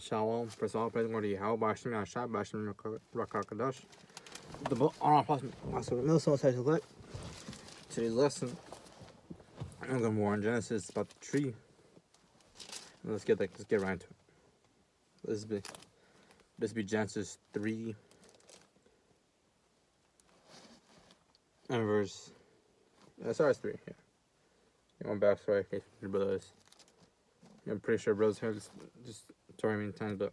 Shalom. First of all, praise the Lord Yahweh, Bashim Yashab, Bashim Rakakadosh. The book on our Apostle Milson says look. Today's lesson, I'm going to more on Genesis about the tree. And let's get right into it. This be Genesis 3 and verse. Sorry, 3. Yeah. Going back, sorry, in case your brothers. I'm pretty sure brothers have just sorry many times, but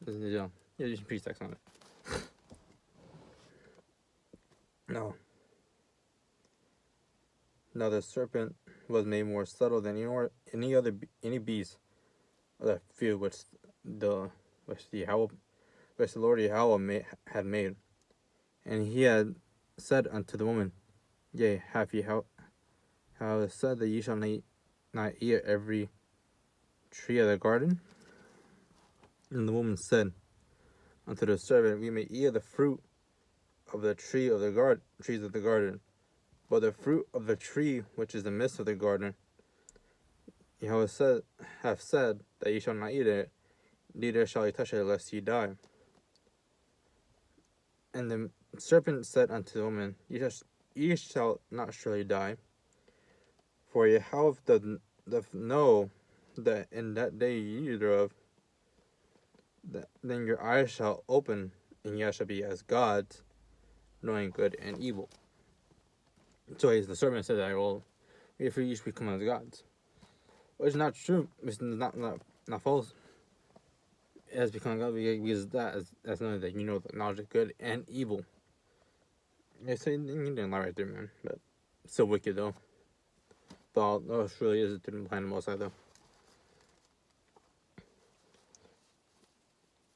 yeah, just pretext on it. Now the serpent was made more subtle than any beast of the field which the Lord Yahweh had made. And he had said unto the woman, Yea, have said that ye shall not eat every tree of the garden? And the woman said unto the serpent, We may eat of the fruit of the trees of the garden, but the fruit of the tree which is in the midst of the garden, Yahweh hath said that ye shall not eat it, neither shall ye touch it, lest ye die. And the serpent said unto the woman, Ye shall not surely die, for Yahweh doth know that in that day ye eat thereof, then your eyes shall open, and ye shall be as gods, knowing good and evil. So the serpent said that, well, if we each become as gods. Well, it's not true. It's not false. It has become God because that's knowing that you know the knowledge of good and evil. Yeah, so you didn't lie right there, man. But it's so wicked, though. But all it really is through the plan of Most High, though.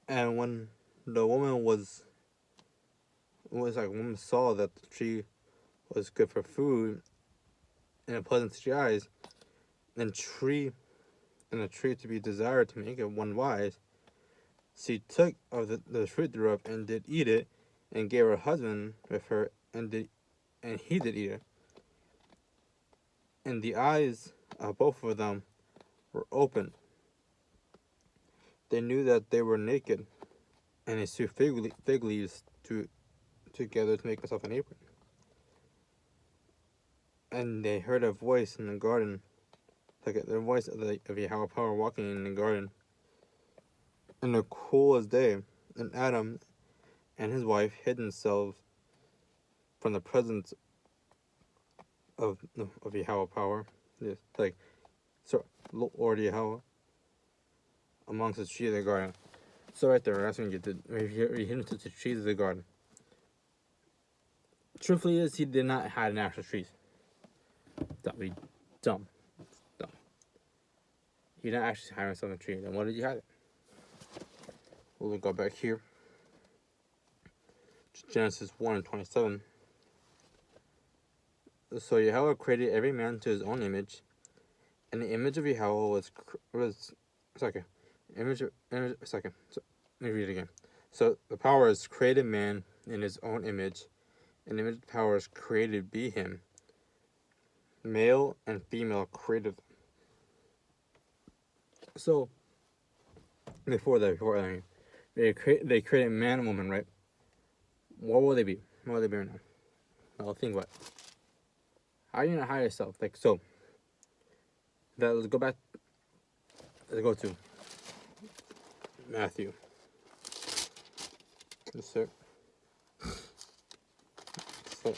And when the woman woman saw that the tree was good for food and pleasant to the eyes, and a tree to be desired to make it one wise, she took of the fruit thereof and did eat it, and gave her husband with her, and he did eat it. And the eyes of both of them were opened. They knew that they were naked, and they sewed fig leaves together to make themselves an apron. And they heard a voice in the garden, like the voice of Yahweh power walking in the garden in the coolest day. And Adam and his wife hid themselves from the presence of Yahweh power. Yes, Lord Yahweh amongst the trees of the garden. So right there, that's when you hid into the trees of the garden. Truthfully, he did not hide in actual trees. That'd be dumb. He didn't actually hide himself in a tree. Then what did you hide it? We'll go back here. Genesis 1:27. So Yahweh created every man to his own image, and the image of Yahweh was second. So, let me read it again. So the powers created man in his own image, and the image of the powers created be him. Male and female created them. So before that, they created man and woman, right? What will they be? What will they be right now? Well, think about it. How are you gonna hide yourself? Let's go back. Let's go to Matthew. Yes, sir. So,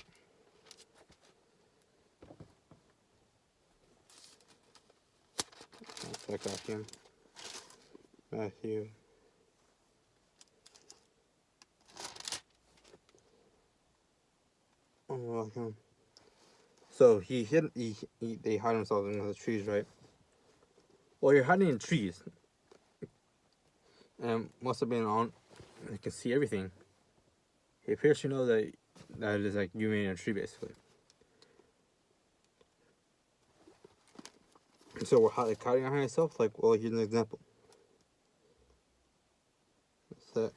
let's back off here. Matthew. So they hide themselves in the trees, right? Well, you're hiding in trees, and must have been on. You can see everything. It appears to know that it is like you made in a tree, basically. So we're hiding behind yourself. Well, here's an example. That's it.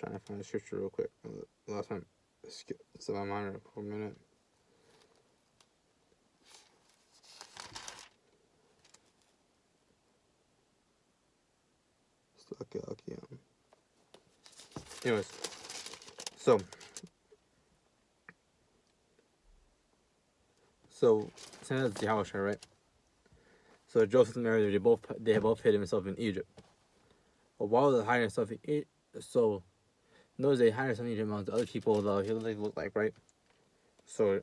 Trying to find the scripture real quick. Last time, it's in my mind for a minute. Okay. Anyways, so since it's Yahushua, right? So Joseph and Mary, they both hid themselves in Egypt. But while they're hiding themselves in Egypt, so those they hide themselves in Egypt amongst other people that he look like, right? So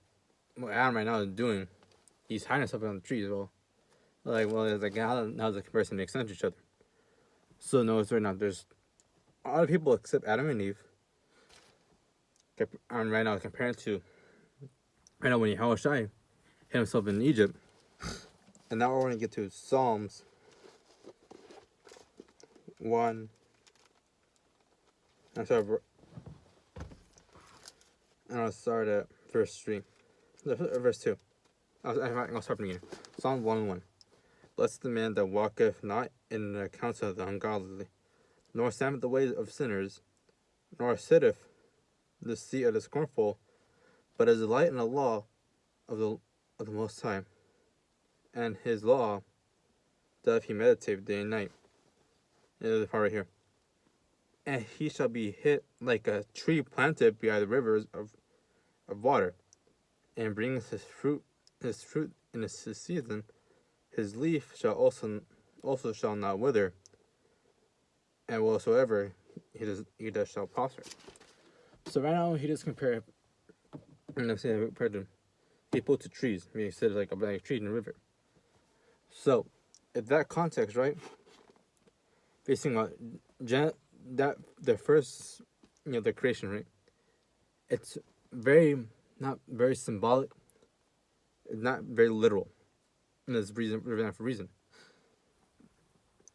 what Adam right now is doing, he's hiding himself on the trees. It's like how does the comparison make sense to each other? So notice right now, there's other people except Adam and Eve. And right now, compared to right now when Yahushua hid himself in Egypt, and now we're going to get to Psalms 1. I'm sorry, and I'll start at verse 3. Verse 2. I'll start from the beginning. Psalm 1:1. Blessed the man that walketh not in the counsel of the ungodly, nor standeth the ways of sinners, nor sitteth the seat of the scornful, but is delight in the law of the Most High, and his law doth he meditate day and night. And there's the part right here. And he shall be hit like a tree planted by the rivers of water, and brings his fruit in his season. His leaf shall also shall not wither, and whatsoever he does shall prosper. So right now he just compared people to trees. I mean, he said like a tree in a river. So, in that context, right? Facing the first, the creation, right? It's not very symbolic. It's not very literal. And there's reason.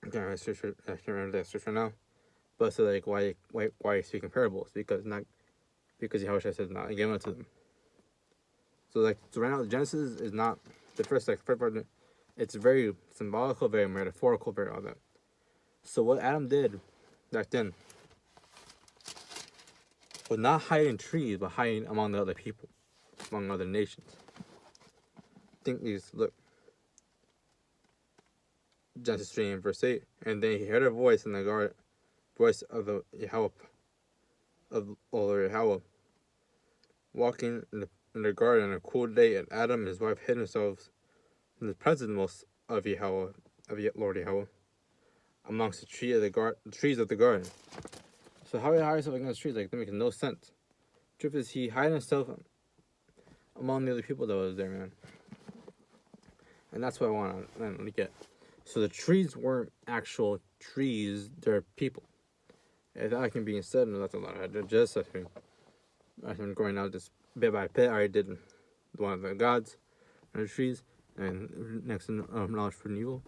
I can't remember that scripture now. But so like why you speak in parables? Because Yahushua says not given it to them. So right now Genesis is not the first part. It's very symbolical, very metaphorical, very all that. So what Adam did back then was not hiding trees, but hiding among the other people, among other nations. Look. Genesis 3 and verse 8. And then he heard a voice in the garden, voice of the Yahweh, walking in the garden on a cool day, and Adam and his wife hid themselves in the presence of Lord Yahweh, amongst the trees of the garden. So how he hide himself against trees? That makes no sense. Truth is, he hid himself among the other people that was there, man. And that's what I want to get. So the trees weren't actual trees; they're people. If that can be said, that's a lot. I've been going out just bit by bit. I already did one of the gods and the trees, and next knowledge for evil.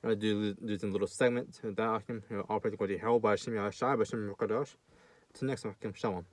I do some little segments that I can all praise God to hell by Shem Yahshai by Shem Kadosh. To next one, Shalom.